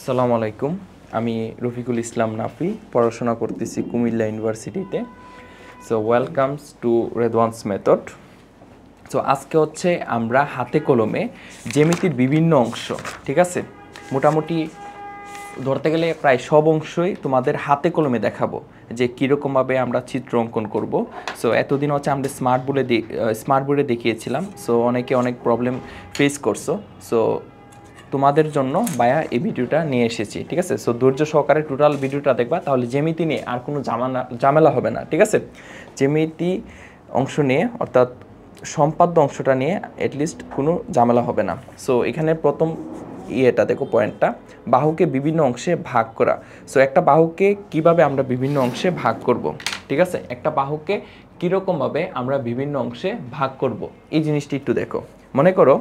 আসসালামু আলাইকুম। আমি রফিকুল ইসলাম নাফি, পড়াশোনা করতেছি কুমিল্লা ইউনিভার্সিটিতে। So welcomes to Redwan's method. So আজকে হচ্ছে আমরা হাতে কলমে জ্যামিতির বিভিন্ন অংশ, ঠিক আছে, মোটামুটি ধরতে গেলে প্রায় সব অংশই তোমাদের হাতে কলমে দেখাবো যে কীরকমভাবে আমরা চিত্র অঙ্কন করব। সো এতদিন হচ্ছে আমরা স্মার্ট বোর্ডে দেখিয়েছিলাম। সো অনেকে অনেক প্রবলেম ফেস করছো। সো তোমাদের জন্য ভাইয়া এই ভিডিওটা নিয়ে এসেছি, ঠিক আছে। সো ধৈর্য সহকারে টোটাল ভিডিওটা দেখবা, তাহলে জ্যামিতি নিয়ে আর কোনো ঝামেলা হবে না, ঠিক আছে। জ্যামিতি অংশ নিয়ে অর্থাৎ সম্পাদ্য অংশটা নিয়ে অ্যাটলিস্ট কোনো ঝামেলা হবে না। সো এখানে প্রথম এটা দেখো পয়েন্টটা, বাহুকে বিভিন্ন অংশে ভাগ করা। সো একটা বাহুকে কিভাবে আমরা বিভিন্ন অংশে ভাগ করব, ঠিক আছে, একটা বাহুকে কীরকমভাবে আমরা বিভিন্ন অংশে ভাগ করব, এই জিনিসটি একটু দেখো। মনে করো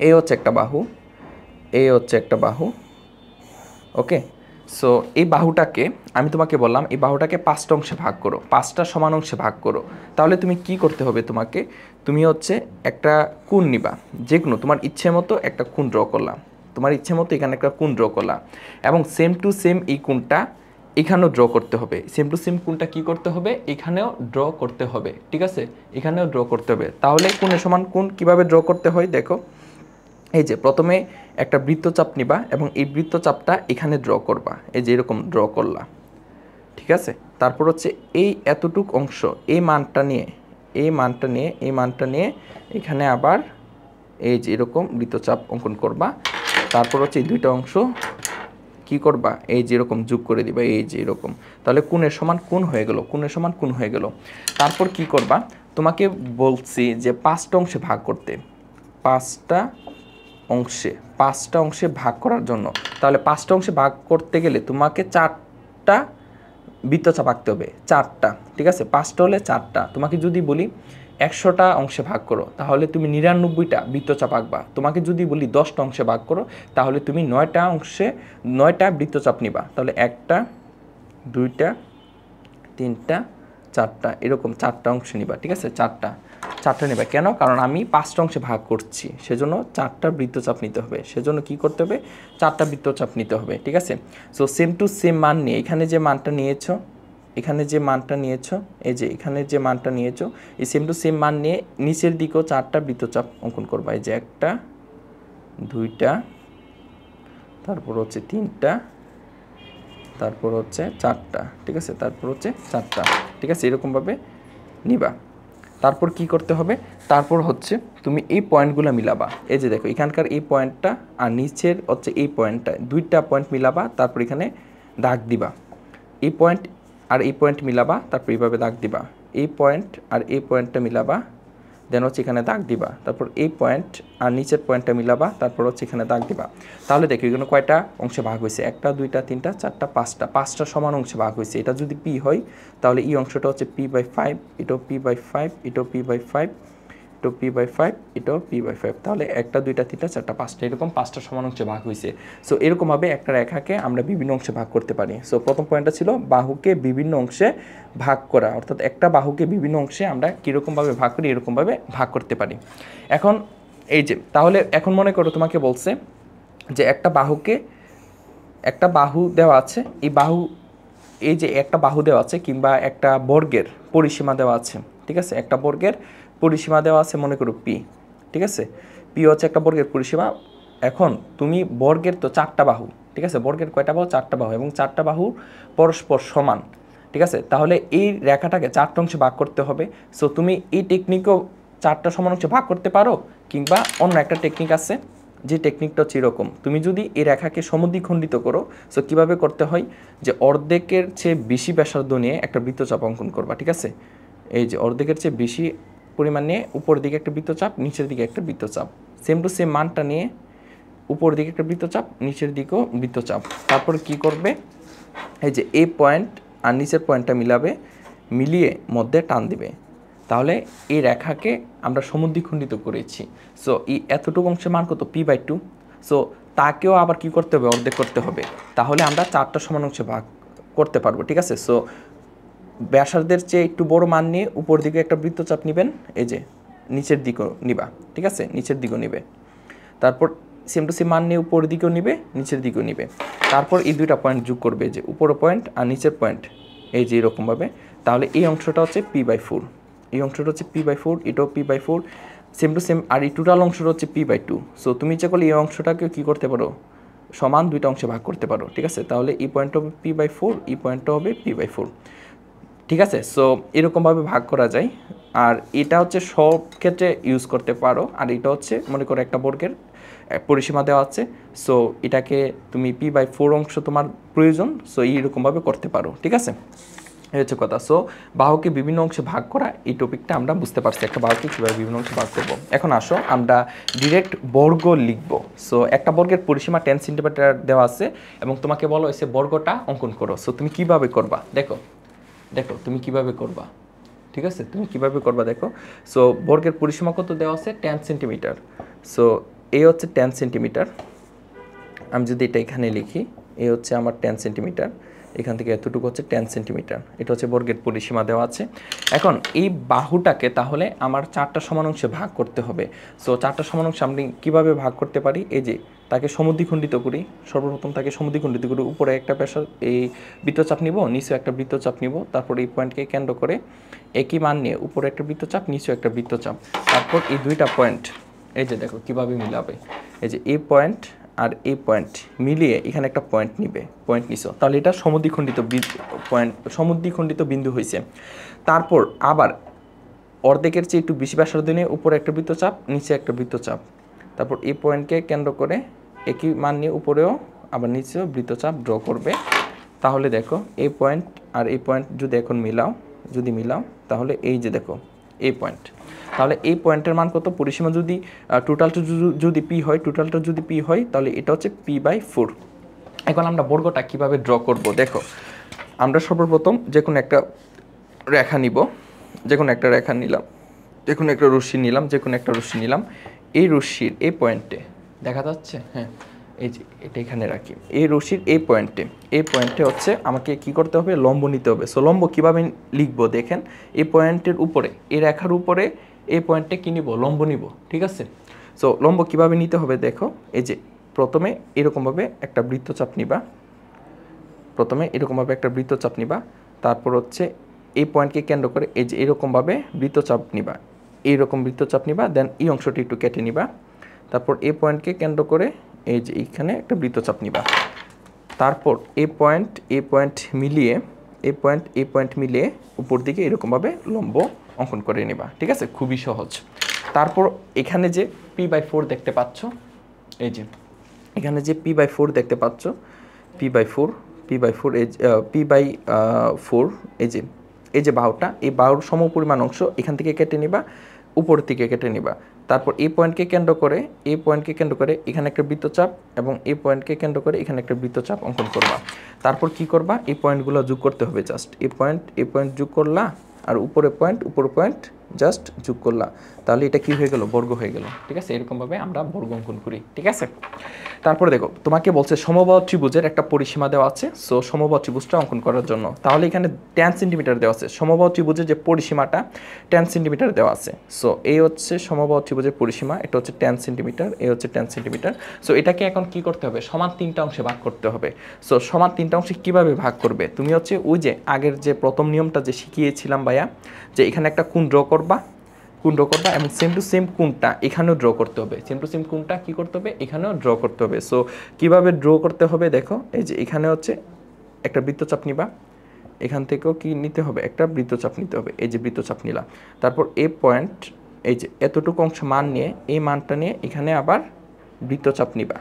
এই হচ্ছে একটা বাহু, এই হচ্ছে একটা বাহু, ওকে। সো এই বাহুটাকে আমি তোমাকে বললাম এই বাহুটাকে 5টা অংশে ভাগ করো, 5টা সমান অংশে ভাগ করো। তাহলে তুমি কি করতে হবে, তুমি হচ্ছে একটা কোণ নিবা, যে কোনো তোমার ইচ্ছে মতো একটা কোণ ড্র করলাম, তোমার ইচ্ছে মতো এখানে একটা কোণ ড্র করলাম, এবং সেম টু সেম এই কোণটা এখানেও ড্র করতে হবে। সেম টু সেম কোণটা কী করতে হবে, এখানেও ড্র করতে হবে, ঠিক আছে, এখানেও ড্র করতে হবে। তাহলে কোণের সমান কোণ কীভাবে ড্র করতে হয় দেখো। এই যে প্রথমে একটা বৃত্তচাপ নিবা এবং এই বৃত্তচাপটা এখানে ড্র করবা, এই যে এরকম ড্র করলা, ঠিক আছে। তারপর হচ্ছে এই এতটুক অংশ এই মানটা নিয়ে এখানে আবার এই যে এরকম বৃত্তচাপ অঙ্কন করবা। তারপর হচ্ছে এই দুইটা অংশ কি করবা, এই যে এরকম যোগ করে দিবা, এই যে এরকম। তাহলে কোণের সমান কোণ হয়ে গেল, কোণের সমান কোণ হয়ে গেল। তারপর কি করবা, তোমাকে বলছি যে 5টা অংশে ভাগ করতে, 5টা অংশে ভাগ করার জন্য। তাহলে 5টা অংশে ভাগ করতে গেলে তোমাকে 4টা বৃত্তচাপ আঁকতে হবে, 4টা, ঠিক আছে। 5টা হলে 4টা। তোমাকে যদি বলি 100টা অংশে ভাগ করো, তাহলে তুমি 99টা বৃত্তচাপ আঁকবা। তোমাকে যদি বলি 10টা অংশে ভাগ করো, তাহলে তুমি 9টা বৃত্তচাপ নিবা। তাহলে 1টা 2টা 3টা 4টা, এরকম 4টা অংশ নিবা, ঠিক আছে। চারটা নেবে কেন, কারণ আমি 5টা অংশে ভাগ করছি, সেজন্য 4টা বৃত্তচাপ নিতে হবে। সেজন্য কি করতে হবে, 4টা বৃত্তচাপ নিতে হবে, ঠিক আছে। সো সেম টু সেম মান নিয়ে এখানে যে মানটা নিয়েছো, এই যে এখানে যে মানটা নিয়েছো, এই সেম টু সেম মান নিয়ে নিচের দিকেও 4টা বৃত্তচাপ অঙ্কন করবা। এই যে 1টা 2টা, তারপর হচ্ছে 3টা, তারপর হচ্ছে 4টা, ঠিক আছে, তারপর হচ্ছে 4টা, ঠিক আছে, এরকমভাবে নিবা। তারপর কি করতে হবে, তারপর হচ্ছে তুমি এই পয়েন্টগুলো মিলাবা। এই যে দেখো এখানকার এই পয়েন্টটা আর নিচের হচ্ছে এই পয়েন্টটা, 2টা পয়েন্ট মিলাবা, তারপর এখানে দাগ দিবা। এই পয়েন্ট আর এই পয়েন্ট মিলাবা, তারপর এইভাবে দাগ দিবা। এই পয়েন্ট আর এই পয়েন্টটা মিলাবা, দেন হচ্ছে এখানে দাগ দিবা। তারপর এই পয়েন্ট আর নিচের পয়েন্টটা মিলাবা, তারপর হচ্ছে এখানে দাগ দিবা। তাহলে দেখো এখানে কয়টা অংশে ভাগ হয়েছে, 1টা 2টা 3টা 4টা 5টা সমান অংশে ভাগ হয়েছে। এটা যদি পি হয়, তাহলে এই অংশটা হচ্ছে p/5, এটাও p/5, এটাও p/5, এটাও p/5, এটাও p/5। তাহলে 1টা 2টা 3টা 4টা 5টা, এরকম 5টা সমান অংশে ভাগ হয়েছে। সো এরকমভাবে একটা রেখাকে আমরা বিভিন্ন অংশে ভাগ করতে পারি। সো প্রথম পয়েন্টটা ছিল বাহুকে বিভিন্ন অংশে ভাগ করা, অর্থাৎ একটা বাহুকে বিভিন্ন অংশে আমরা কীরকমভাবে ভাগ করি, এরকমভাবে ভাগ করতে পারি। এখন এই যে তাহলে এখন মনে করো তোমাকে বলছে যে একটা বাহু দেওয়া আছে, এই যে একটা বাহু দেওয়া আছে কিংবা একটা বর্গের পরিসীমা দেওয়া আছে, ঠিক আছে, একটা বর্গের পরিসীমা দেওয়া আছে, মনে করো পি, ঠিক আছে, পি হচ্ছে একটা বর্গের পরিসীমা। এখন তুমি বর্গের তো 4টা বাহু, ঠিক আছে, বর্গের কয়টা বাহু, 4টা বাহু, এবং 4টা বাহু পরস্পর সমান, ঠিক আছে। তাহলে এই রেখাটাকে 4টা অংশে ভাগ করতে হবে। সো তুমি এই টেকনিকও 4টা সমান অংশে ভাগ করতে পারো, কিংবা অন্য একটা টেকনিক আছে, যে টেকনিকটা হচ্ছে এরকম। তুমি যদি এই রেখাকে সমদ্বিখণ্ডিত করো, সো কীভাবে করতে হয়, যে অর্ধেকের চেয়ে বেশি ব্যাসার্ধ নিয়ে একটা বৃত্তচাপ অঙ্কন করবা, ঠিক আছে। এই যে অর্ধেকের চেয়ে বেশি পরিমাণ নিয়ে উপরের দিকে একটা বৃত্তচাপ, নিচের দিকে একটা বৃত্তচাপ, সেম টু সেম মানটা নিয়ে উপরের দিকে একটা বৃত্তচাপ, নিচের দিকেও বৃত্তচাপ। তারপর কি করবে, এই যে এই পয়েন্ট আর নিচের পয়েন্টটা মিলিয়ে মধ্যে টান দিবে। তাহলে এই রেখাকে আমরা সমদ্বিখণ্ডিত করেছি। সো এই এতটুকু অংশের মান কত, p/2। সো তাকেও আবার কি করতে হবে, অর্ধেক করতে হবে। তাহলে আমরা 4টা সমান অংশে ভাগ করতে পারবো, ঠিক আছে। সো ব্যাসার্ধের চেয়ে একটু বড় মান নিয়ে উপর দিকে একটা বৃত্তচাপ নেবেন, এই যে নিচের দিকেও নিবা, ঠিক আছে, নিচের দিকেও নিবে। তারপর সেম টু সেম মান নিয়ে উপরের দিকেও নিবে নিচের দিকেও নিবে, তারপর এই দুইটা পয়েন্ট যোগ করবে, যে উপরের পয়েন্ট আর নিচের পয়েন্ট, এই যে এরকমভাবে। তাহলে এই অংশটা হচ্ছে p/4, এই অংশটা হচ্ছে p/4, এটাও p/4, সেম টু সেম। আর এই টোটাল অংশটা হচ্ছে p/2। সো তুমি ইচ্ছা করলে এই অংশটাকে কী করতে পারো, সমান দুইটা অংশে ভাগ করতে পারো, ঠিক আছে। তাহলে এই পয়েন্টটা হবে p/4, এই পয়েন্টটা হবে p/4, ঠিক আছে। সো এরকমভাবে ভাগ করা যায়। আর এটা হচ্ছে সব ক্ষেত্রে ইউজ করতে পারো। আর এটা হচ্ছে মনে করো একটা বর্গের পরিসীমা দেওয়া আছে, সো এটাকে তুমি p/4 অংশ তোমার প্রয়োজন, সো এইরকমভাবে করতে পারো, ঠিক আছে। এই হচ্ছে কথা। সো বাহুকে বিভিন্ন অংশে ভাগ করা, এই টপিকটা আমরা বুঝতে পারছি, একটা বাহুকে কীভাবে বিভিন্ন অংশে ভাগ করব। এখন আসো আমরা ডিরেক্ট বর্গ লিখব। সো একটা বর্গের পরিসীমা 10 সেন্টিমিটার দেওয়া আছে এবং তোমাকে বলো এসে বর্গটা অঙ্কন করো। সো তুমি কিভাবে করবা দেখো, দেখো তুমি কিভাবে করবা, ঠিক আছে, তুমি কিভাবে করবা দেখো। সো বর্গের পরিসীমা কত দেওয়া আছে, 10 সেন্টিমিটার। সো এই হচ্ছে 10 সেন্টিমিটার। আমি যদি এটা এখানে লিখি, এই হচ্ছে আমার 10 সেন্টিমিটার, এখান থেকে এতটুকু হচ্ছে 10 সেন্টিমিটার, এটা হচ্ছে বর্গের পরিসীমা দেওয়া আছে। এখন এই বাহুটাকে তাহলে আমার 4টা সমান অংশে ভাগ করতে হবে। সো 4টা সমান অংশে আমি কীভাবে ভাগ করতে পারি, এই যে তাকে সমদ্বিখণ্ডিত করি। সর্বপ্রথম তাকে সমদ্বিখণ্ডিত করি, উপরে একটা পেশার এই বৃত্তচাপ নিব, নিচে একটা বৃত্তচাপ নিব, তারপর এই পয়েন্টকে কেন্দ্র করে একই মান নিয়ে উপরে একটা বৃত্তচাপ, নিচে একটা বৃত্তচাপ, তারপর এই দুইটা পয়েন্ট, এই যে দেখো কীভাবে মিলাবে, এই যে এই পয়েন্ট আর এই পয়েন্ট মিলিয়ে এখানে একটা পয়েন্ট নিবে, পয়েন্ট নিছো, তাহলে এটা সমদ্বিখণ্ডিত বিন্দু হয়েছে। তারপর আবার অর্ধেকের চেয়ে একটু বেশি ব্যাসার্ধ নিয়ে উপরে একটা বৃত্তচাপ, নিচে একটা বৃত্তচাপ, তারপর এই পয়েন্টকে কেন্দ্র করে একই মান নিয়ে উপরেও আবার নিচেও বৃত্তচাপ ড্র করবে। তাহলে দেখো এই পয়েন্ট আর এই পয়েন্ট যদি এখন মিলাও, তাহলে এই যে দেখো এই পয়েন্ট, তাহলে এই পয়েন্টের মান কত, পরিসীমা যদি টোটালটা যদি p হয়, তাহলে এটা হচ্ছে p/4। এখন আমরা বর্গটা কিভাবে ড্র করব দেখো। আমরা সর্বপ্রথম যে কোনো একটা রেখা নিব, যে কোনো একটা রেখা নিলাম, যে কোনো একটা রশ্মি নিলাম, এই রশ্মির এই পয়েন্টে দেখা যাচ্ছে, হ্যাঁ এই যে এটা এখানে রাখি, এই রশ্মির এই পয়েন্টে হচ্ছে আমাকে কি করতে হবে, লম্ব নিতে হবে। সো লম্ব কীভাবে লিখবো দেখেন, এই পয়েন্টের উপরে, এই রেখার উপরে এই পয়েন্টে কী নিব, লম্ব নিব, ঠিক আছে। সো লম্ব কীভাবে নিতে হবে দেখো, এই যে প্রথমে এরকমভাবে একটা বৃত্তচাপ নিবা, তারপর হচ্ছে এই পয়েন্টকে কেন্দ্র করে এই যে এরকমভাবে বৃত্তচাপ নিবা, দেন এই অংশটি একটু কেটে নিবা, তারপর এই পয়েন্টকে কেন্দ্র করে এই যে এইখানে একটা বৃত্তচাপ নিবা, তারপর এই পয়েন্ট মিলিয়ে উপর দিকে এরকমভাবে লম্ব অঙ্কন করে নিবা, ঠিক আছে, খুবই সহজ। তারপর এখানে যে p/4 দেখতে পাচ্ছ, এই যে এখানে যে p/4 দেখতে পাচ্ছ, p/4 এই যে বাহুটা, এই বাহুর সমপরিমাণ অংশ এখান থেকে কেটে নিবা, উপরের থেকে কেটে নিবা। তারপর এই পয়েন্টকে কেন্দ্র করে এখানে একটা বৃত্তচাপ এবং এই পয়েন্টকে কেন্দ্র করে এখানে একটা বৃত্তচাপ অঙ্কন করবা। তারপর কি করবা, এই পয়েন্টগুলো যোগ করতে হবে, জাস্ট এই পয়েন্ট যোগ করলা, আর উপরে পয়েন্ট জাস্ট যোগ করলা, তাহলে এটা কি হয়ে গেল, বর্গ হয়ে গেল, ঠিক আছে। এরকমভাবে আমরা বর্গ অঙ্কন করি, ঠিক আছে। তারপরে দেখো তোমাকে বলছে সমবাহু ত্রিভুজের একটা পরিসীমা দেওয়া আছে। সো সমবাহু ত্রিভুজটা অঙ্কন করার জন্য তাহলে এখানে 10 সেন্টিমিটার দেওয়া আছে, সমবাহু ত্রিভুজের যে পরিসীমাটা 10 সেন্টিমিটার দেওয়া আছে। সো এই হচ্ছে সমবাহু ত্রিভুজের পরিসীমা, এটা হচ্ছে 10 সেন্টিমিটার, এই হচ্ছে 10 সেন্টিমিটার। সো এটাকে এখন কি করতে হবে, সমান 3টা অংশে ভাগ করতে হবে। সো সমান 3টা অংশে কীভাবে ভাগ করবে, তুমি হচ্ছে ওই যে আগের যে প্রথম নিয়মটা যে শিখিয়েছিলাম ভাইয়া, যে এখানে একটা কোণ ড্র করবা এবং সেম টু সেম কোণটা এখানেও ড্র করতে হবে, এখানেও ড্র করতে হবে। সো কীভাবে ড্র করতে হবে দেখো, এই যে এখানে হচ্ছে একটা বৃত্তচাপ নিবা, এখান থেকেও কি নিতে হবে, একটা বৃত্তচাপ নিতে হবে, এই যে বৃত্তচাপ নিলা, তারপর এই পয়েন্ট, এই যে এতটুকু অংশ মান নিয়ে এই মানটা নিয়ে এখানে আবার বৃত্তচাপ নিবা,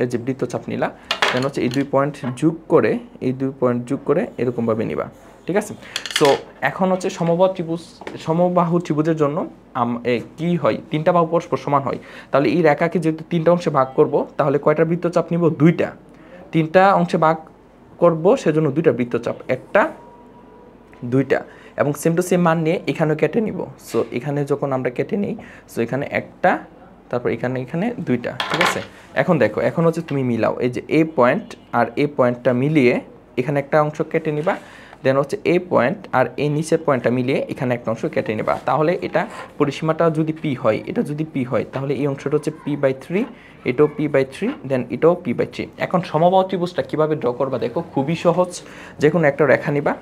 এই যে বৃত্তচাপ নিলা, দেন হচ্ছে এই দুই পয়েন্ট যোগ করে এরকমভাবে নিবা, ঠিক আছে। সো এখন হচ্ছে সমবাহু ত্রিভুজের জন্য কি হয়, 3টা বাহু পরস্পর সমান হয়। তাহলে এই রেখাকে যেহেতু 3টা অংশে ভাগ করব, তাহলে কয়টা বৃত্তচাপ নিব, 2টা। 3টা অংশে ভাগ করব সেজন্য 2টা বৃত্তচাপ, 1টা 2টা, এবং সেম টু সেম মান নিয়ে এখানেও কেটে নিব। সো এখানে যখন আমরা কেটে নিই, সো এখানে 1টা, তারপর এখানে 2টা, ঠিক আছে। এখন দেখো, এখন হচ্ছে তুমি মিলাও, এই যে এই পয়েন্ট আর এই পয়েন্টটা মিলিয়ে এখানে একটা অংশ কেটে নিবা, দেন হচ্ছে এই পয়েন্ট আর এই নিচের পয়েন্টটা মিলিয়ে এখানে একটা অংশ কেটে নেবা। তাহলে এটা পরিসীমাটা যদি পি হয়, এটা যদি পি হয় তাহলে এই অংশটা হচ্ছে p/3, এটাও p/3, দেন এটাও p/3। এখন সমবাহু ত্রিভুজটা কীভাবে ড্র করবা দেখো, খুবই সহজ। যে কোনো একটা রেখা নিবা,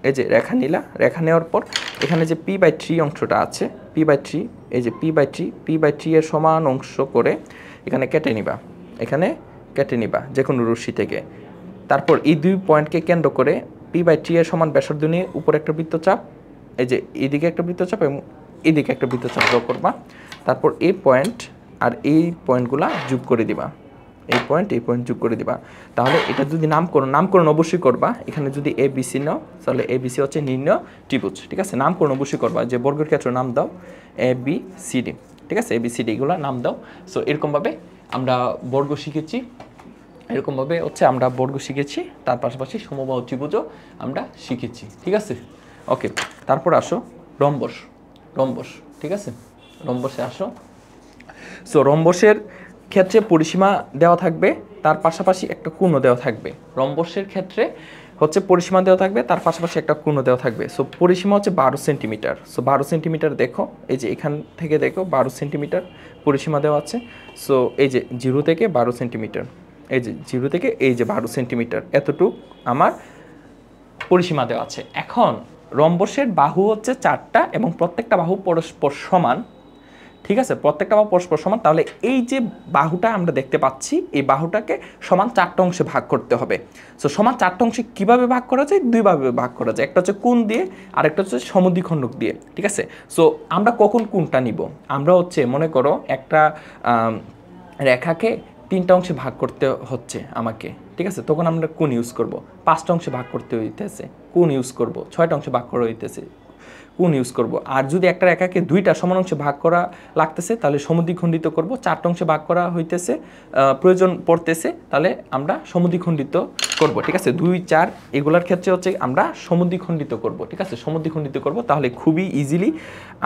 এই যে রেখা নিলা, রেখা নেওয়ার পর এখানে যে p/3 অংশটা আছে, p/3, এই যে p/3 এর সমান অংশ করে এখানে কেটে নিবা, এখানে কেটে নিবা যে কোনো রশ্মি থেকে। তারপর এই দুই পয়েন্টকে কেন্দ্র করে p/3 এর সমান ব্যাসার্ধ নিয়ে উপরে একটা বৃত্তচাপ, এই যে এইদিকে একটা বৃত্তচাপ এবং এইদিকে একটা বৃত্তচাপ ড্র করবা। তারপর এই পয়েন্ট আর এই পয়েন্টগুলা যোগ করে দিবা, এই পয়েন্ট যোগ করে দিবা। তাহলে এটা যদি নামকরণ অবশ্যই করবা। এখানে যদি ABC নাও তাহলে ABC হচ্ছে নির্ণয় ত্রিভুজ, ঠিক আছে। নামকরণ অবশ্যই করবা, যে বর্গের ক্ষেত্রে নাম দাও ABCD, ঠিক আছে, ABCD এগুলো নাম দাও। সো এরকমভাবে আমরা বর্গ শিখেছি, এরকমভাবে হচ্ছে আমরা বর্গ শিখেছি, তার পাশাপাশি সমবাহু ত্রিভুজও আমরা শিখেছি, ঠিক আছে। ওকে, তারপর আসো রম্বস, ঠিক আছে, রম্বসে আসো। সো রম্বসের ক্ষেত্রে পরিসীমা দেওয়া থাকবে, তার পাশাপাশি একটা কোণও দেওয়া থাকবে। রম্বসের ক্ষেত্রে হচ্ছে পরিসীমা দেওয়া থাকবে, তার পাশাপাশি একটা কোণও দেওয়া থাকবে। সো পরিসীমা হচ্ছে 12 সেন্টিমিটার। সো 12 সেন্টিমিটার দেখো, এই যে এখান থেকে দেখো 12 সেন্টিমিটার পরিসীমা দেওয়া আছে। সো এই যে 0 থেকে 12 সেন্টিমিটার, এই যে 0 থেকে এই যে 12 সেন্টিমিটার, এতটুকু আমার পরিসীমা দেওয়া আছে। এখন রম্বসের বাহু হচ্ছে 4টা এবং প্রত্যেকটা বাহু পরস্পর সমান, ঠিক আছে, প্রত্যেকটা বাহু পরস্পর সমান। তাহলে এই যে বাহুটা আমরা দেখতে পাচ্ছি, এই বাহুটাকে সমান 4টা অংশে ভাগ করতে হবে। সো সমান 4টা অংশে কীভাবে ভাগ করা যায়? দুইভাবে ভাগ করা যায়, একটা হচ্ছে কোণ দিয়ে আর একটা হচ্ছে সমদ্বিখণ্ডক দিয়ে, ঠিক আছে। সো আমরা কখন কোণটা নিব? আমরা হচ্ছে মনে করো একটা রেখাকে 3টা অংশে ভাগ করতে হচ্ছে আমাকে, ঠিক আছে, তখন আমরা কোণ ইউজ করব। 5টা অংশে ভাগ করতে হইতেছে, কোণ ইউজ করব। 6টা অংশে ভাগ করা হইতেছে, কোণ ইউজ করব। আর যদি একটা রেখাকে 2টা সমান অংশে ভাগ করা লাগতেছে তাহলে সমদ্বিখণ্ডিত করব। 4টা অংশে ভাগ করা হইতেছে, প্রয়োজন পড়তেছে, তাহলে আমরা সমদ্বিখণ্ডিত করব, ঠিক আছে। 2, 4 এগুলার ক্ষেত্রে হচ্ছে আমরা সমদ্বিখণ্ডিত করব, ঠিক আছে, সমদ্বিখণ্ডিত করব। তাহলে খুবই ইজিলি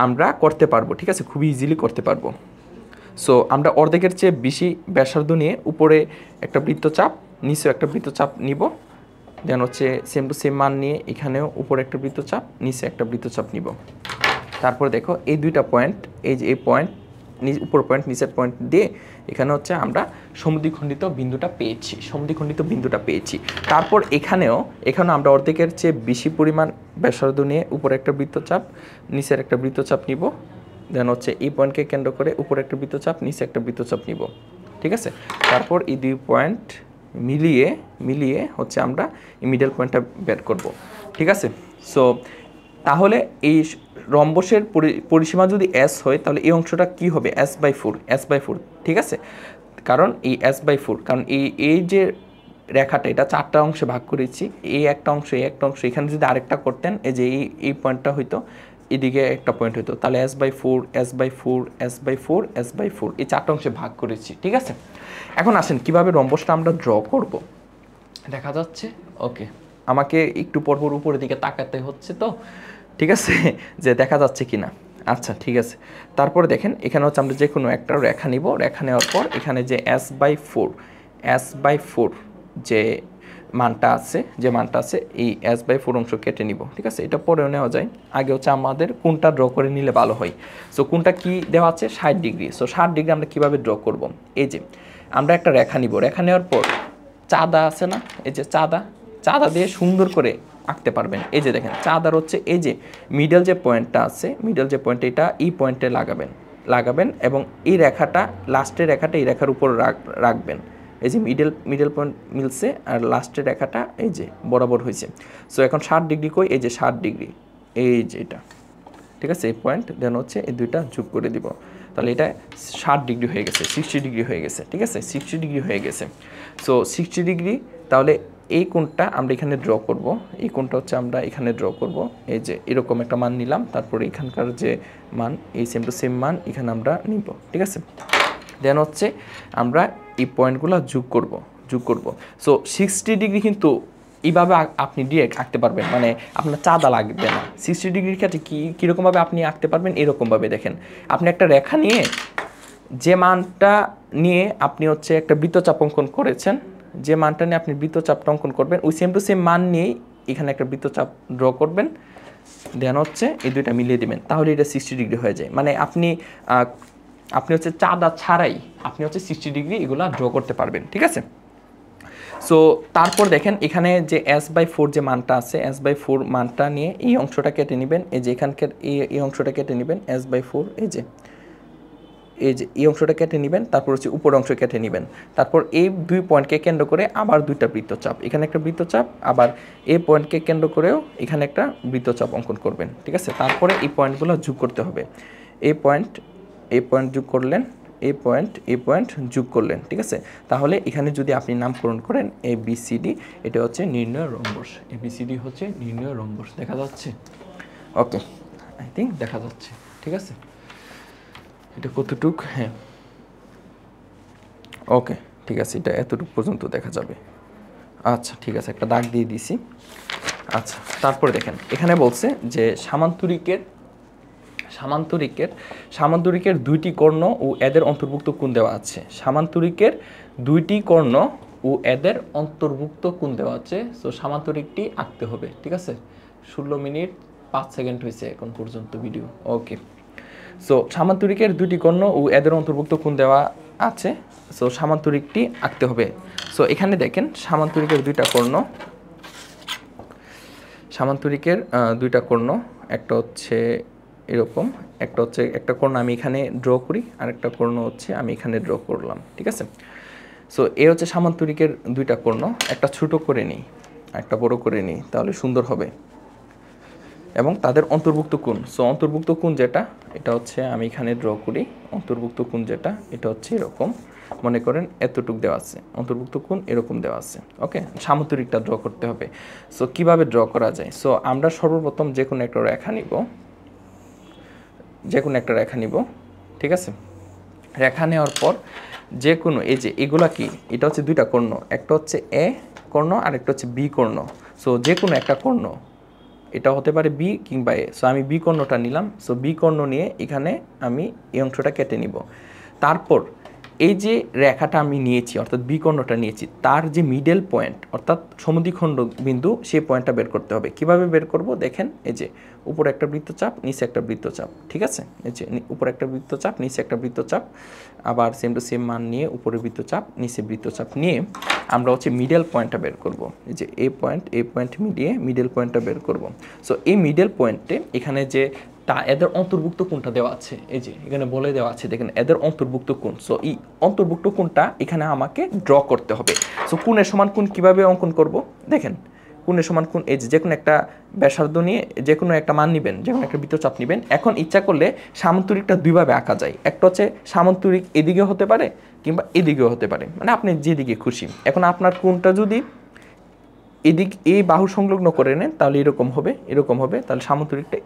আমরা করতে পারবো, ঠিক আছে, খুবই ইজিলি করতে পারবো। সো আমরা অর্ধেকের চেয়ে বেশি ব্যাসার্ধ নিয়ে উপরে একটা বৃত্তচাপ, নিচেও একটা বৃত্তচাপ নিব। দেন হচ্ছে সেম টু সেম মান নিয়ে এখানেও উপরে একটা বৃত্তচাপ, নিচে একটা বৃত্তচাপ নিব। তারপরে দেখো এই দুইটা পয়েন্ট, এই যে এই পয়েন্ট, উপর পয়েন্ট নিচের পয়েন্ট দিয়ে এখানে হচ্ছে আমরা সমদ্বিখণ্ডিত বিন্দুটা পেয়েছি। তারপর এখানেও আমরা অর্ধেকের চেয়ে বেশি পরিমাণ ব্যাসার্ধ নিয়ে উপরে একটা বৃত্তচাপ, নিচের একটা বৃত্তচাপ নিব। দেন হচ্ছে এই পয়েন্টকে কেন্দ্র করে উপরে একটা বৃত্তচাপ, নিচে একটা বৃত্তচাপ নিব, ঠিক আছে। তারপর এই দুই পয়েন্ট মিলিয়ে হচ্ছে আমরা এই মিডল পয়েন্টটা বের করব, ঠিক আছে। সো তাহলে এই রম্বসের পরিসীমা যদি S হয় তাহলে এই অংশটা কি হবে? S/4, ঠিক আছে। কারণ এই S/4, কারণ এই যে রেখাটা, এটা 4টা অংশে ভাগ করেছি, এই একটা অংশ, এখানে যদি আরেকটা করতেন, এই যে এই পয়েন্টটা হইতো, এদিকে একটা পয়েন্ট হইতো, তাহলে S/4 এই 4টা অংশে ভাগ করেছি, ঠিক আছে। এখন আসেন কিভাবে রম্বসটা আমরা ড্র করব, দেখা যাচ্ছে? ওকে, আমাকে একটু পরপর উপরের দিকে তাকাতে হচ্ছে তো, ঠিক আছে, যে দেখা যাচ্ছে কিনা। আচ্ছা, ঠিক আছে। তারপরে দেখেন এখানে হচ্ছে আমরা যে কোনো একটা রেখা নিব, রেখা নেওয়ার পর এখানে যে S/4 যে মানটা আছে এই S/4 অংশ কেটে নিব, ঠিক আছে। এটা পরেও নেওয়া যায়, আগে হচ্ছে আমাদের কোনটা ড্র করে নিলে ভালো হয়। সো কোনটা কি দেওয়া আছে? 60 ডিগ্রি। সো 60 ডিগ্রি আমরা কীভাবে ড্র করব? এই যে আমরা একটা রেখা নিব, রেখা নেওয়ার পর চাঁদা আছে না, এই যে চাঁদা দিয়ে সুন্দর করে আঁকতে পারবেন। এই যে দেখেন চাঁদার হচ্ছে এই যে মিডল যে পয়েন্টটা আছে, এটা এই পয়েন্টে লাগাবেন এবং এই রেখাটা, লাস্টের রেখাটা এই রেখার উপর রাখবেন। এই যে মিডল পয়েন্ট মিলছে আর লাস্টের রেখাটা এই যে বরাবর হয়েছে। সো এখন 60 ডিগ্রি কই? এই যে 60 ডিগ্রি, এই যে এটা, ঠিক আছে, এই পয়েন্ট দেন হচ্ছে এই দুইটা যোগ করে দিব, তাহলে এটা 60 ডিগ্রি হয়ে গেছে, 60 ডিগ্রি হয়ে গেছে, ঠিক আছে, 60 ডিগ্রি হয়ে গেছে। সো 60 ডিগ্রি, তাহলে এই কোণটা আমরা এখানে ড্র করব, এই কোণটা হচ্ছে আমরা এখানে ড্র করব। এই যে এরকম একটা মান নিলাম, তারপরে এখানকার যে মান, এই সেম টু সেম মান এখানে আমরা নিব, ঠিক আছে। দেন হচ্ছে আমরা এই পয়েন্টগুলো যোগ করব। সো 60 ডিগ্রি কিন্তু এইভাবে আপনি ডিরেক্ট আঁকতে পারবেন, মানে আপনার চাঁদা লাগবে না। 60 ডিগ্রির ক্ষেত্রে কীরকমভাবে আপনি আঁকতে পারবেন? এরকমভাবে দেখেন, আপনি একটা রেখা নিয়ে যে মানটা নিয়ে আপনি হচ্ছে একটা বৃত্তচাপ অঙ্কন করেছেন, যে মানটা নিয়ে আপনি বৃত্তচাপটা অঙ্কন করবেন, ওই সেম টু সেম মান নিয়েই এখানে একটা বৃত্তচাপ ড্র করবেন, দেন হচ্ছে এই দুইটা মিলিয়ে দিবেন, তাহলে এটা 60 ডিগ্রি হয়ে যায়। মানে আপনি হচ্ছে চাঁদা ছাড়াই আপনি হচ্ছে 60 ডিগ্রি এগুলো ড্র করতে পারবেন, ঠিক আছে। সো তারপর দেখেন এখানে যে s/4 যে মানটা আছে, s/4 মানটা নিয়ে এই অংশটা কেটে নেবেন, এই যে এখানকার এই অংশটা কেটে নেবেন, s/4 এই অংশটা কেটে নেবেন, তারপর হচ্ছে উপর অংশ কেটে নেবেন। তারপর এই দুই পয়েন্টকে কেন্দ্র করে আবার দুইটা বৃত্তচাপ, এখানে একটা বৃত্তচাপ, আবার এই পয়েন্টকে কেন্দ্র করেও এখানে একটা বৃত্তচাপ অঙ্কন করবেন, ঠিক আছে। তারপরে এই পয়েন্টগুলো যোগ করতে হবে, এই পয়েন্ট যোগ করলেন, এই পয়েন্ট যোগ করলেন, ঠিক আছে। তাহলে এখানে যদি আপনি নামকরণ করেন ABCD, এটা হচ্ছে নির্ণয় রম্বস, ABCD হচ্ছে নির্ণয় রম্বস। দেখা যাচ্ছে? ওকে, আই থিঙ্ক দেখা যাচ্ছে, ঠিক আছে। এটা কতটুক? হ্যাঁ, ওকে, ঠিক আছে, এটা এতটুকু পর্যন্ত দেখা যাবে। আচ্ছা, ঠিক আছে, একটা দাগ দিয়ে দিছি। আচ্ছা, তারপরে দেখেন এখানে বলছে যে সামান্তরিকের দুইটি কর্ণ ও এদের অন্তর্ভুক্ত কোণ দেওয়া আছে। সামান্তরিকের দুইটি কর্ণ ও এদের অন্তর্ভুক্ত কোণ দেওয়া আছে। সো সামান্তরিকটি আঁকতে হবে, ঠিক আছে। 16 মিনিট 5 সেকেন্ড হয়েছে এখন পর্যন্ত ভিডিও। ওকে, সো সামান্তরিকের দুইটি কর্ণ ও এদের অন্তর্ভুক্ত কোণ দেওয়া আছে। সো সামান্তরিকটি আঁকতে হবে। সো এখানে দেখেন সামান্তরিকের দুইটা কর্ণ, একটা হচ্ছে এরকম, একটা কর্ণ আমি এখানে ড্র করি, আর একটা কর্ণ হচ্ছে আমি এখানে ড্র করলাম, ঠিক আছে। সো এ হচ্ছে সামান্তরিকের দুইটা কর্ণ, একটা ছোট করে নিই, একটা বড় করে নিই, তাহলে সুন্দর হবে। এবং তাদের অন্তর্ভুক্ত কোণ, সো অন্তর্ভুক্ত কোণ যেটা, এটা হচ্ছে আমি এখানে ড্র করি। অন্তর্ভুক্ত কোণ যেটা, এটা হচ্ছে এরকম, মনে করেন এতটুক দেওয়া আছে, অন্তর্ভুক্ত কোণ এরকম দেওয়া আছে। ওকে, সামান্তরিকটা ড্র করতে হবে। সো কিভাবে ড্র করা যায়? সো আমরা সর্বপ্রথম যে কোনো একটা রেখা নিব, ঠিক আছে। রেখা নেওয়ার পর যে কোনো, এই যে এগুলা কি, এটা হচ্ছে দুইটা কর্ণ, একটা হচ্ছে এ কর্ণ আর একটা হচ্ছে বি কর্ণ। সো যে কোনো একটা কর্ণ, এটা হতে পারে বি কিংবা এ। সো আমি বি কর্ণটা নিলাম। সো বি কর্ণ নিয়ে এখানে আমি এই অংশটা কেটে নিব। তারপর এই যে রেখাটা আমি নিয়েছি, অর্থাৎ বি কর্ণটা নিয়েছি, তার যে মিডল পয়েন্ট অর্থাৎ সমদ্বিখণ্ড বিন্দু, সেই পয়েন্টটা বের করতে হবে। কিভাবে বের করব দেখেন, এই যে উপরে একটা বৃত্তচাপ, নিচে একটা বৃত্তচাপ, ঠিক আছে। এই যে উপরে একটা বৃত্তচাপ, নিচে একটা বৃত্তচাপ, আবার সেম টু সেম মান নিয়ে উপরে বৃত্তচাপ, নিচে বৃত্তচাপ নিয়ে আমরা হচ্ছে মিডল পয়েন্টটা বের করব। এই যে এই পয়েন্ট মিলিয়ে মিডল পয়েন্টটা বের করব। সো এই মিডল পয়েন্টে এখানে যে এদের অন্তর্ভুক্ত কোণটা দেওয়া আছে, এই যে এখানে বলে দেওয়া আছে, দেখেন এদের অন্তর্ভুক্ত কোণ। সো এই অন্তর্ভুক্ত কোণটা এখানে আমাকে ড্র করতে হবে। সো কোণের সমান কোণ কীভাবে অঙ্কন করব দেখেন, কোণের সমান কোণ, এই যে কোনো একটা ব্যাসার্ধ নিয়ে যে কোনো একটা মান নেবেন, যে কোনো একটা বৃত্তচাপ নেবেন। এখন ইচ্ছা করলে সামান্তরিকটা দুইভাবে আঁকা যায়। একটা হচ্ছে সামান্তরিক এদিকে হতে পারে কিংবা এদিকেও হতে পারে, মানে আপনি যেদিকে খুশি। এখন আপনার কোণটা যদি এই বাহু সংলগ্ন করে নেন তাহলে এরকম হবে, তাহলে সামান্তরিকটা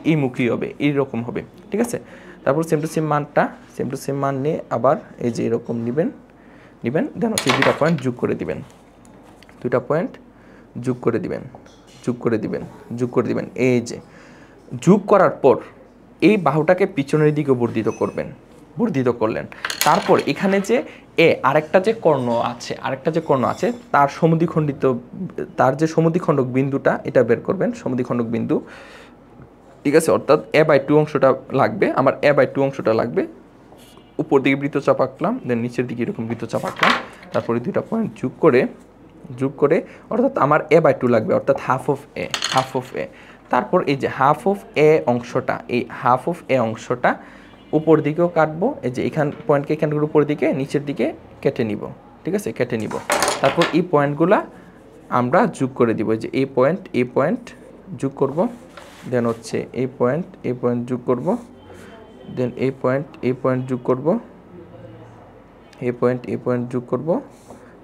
এই মুখী হবে, এইরকম হবে, ঠিক আছে। তারপর সেম টু সেম মান নিয়ে আবার এই যে এরকম নেবেন, দেন হচ্ছে দুইটা পয়েন্ট যোগ করে দিবেন, যোগ করে দিবেন। এই যে যোগ করার পর এই বাহুটাকে পিছনের দিকে বর্ধিত করলেন। তারপর এখানে যে আরেকটা যে কর্ণ আছে তার যে সমদ্বিখণ্ডক বিন্দুটা, এটা বের করবেন, সমদ্বিখণ্ডক বিন্দু, ঠিক আছে। অর্থাৎ a/2 অংশটা লাগবে, আমার a/2 অংশটা লাগবে। উপর দিকে বৃত্তচাপ আঁকলাম, দেন নিচের দিকে এরকম বৃত্তচাপ আঁকলাম, তারপরে দুইটা পয়েন্ট যোগ করে অর্থাৎ আমার a/2 লাগবে, অর্থাৎ হাফ অফ এ। তারপর এই যে হাফ অফ এ অংশটা উপর দিকেও কাটবো, এই যে এখান পয়েন্টকে এখান থেকে উপর দিকে নিচের দিকে কেটে নিব, ঠিক আছে, কেটে নিব। তারপর এই পয়েন্টগুলা আমরা যোগ করে দিব, যে এই পয়েন্ট যোগ করব, দেন হচ্ছে এই পয়েন্ট যোগ করব, দেন এই পয়েন্ট যোগ করব, এই পয়েন্ট যোগ করব,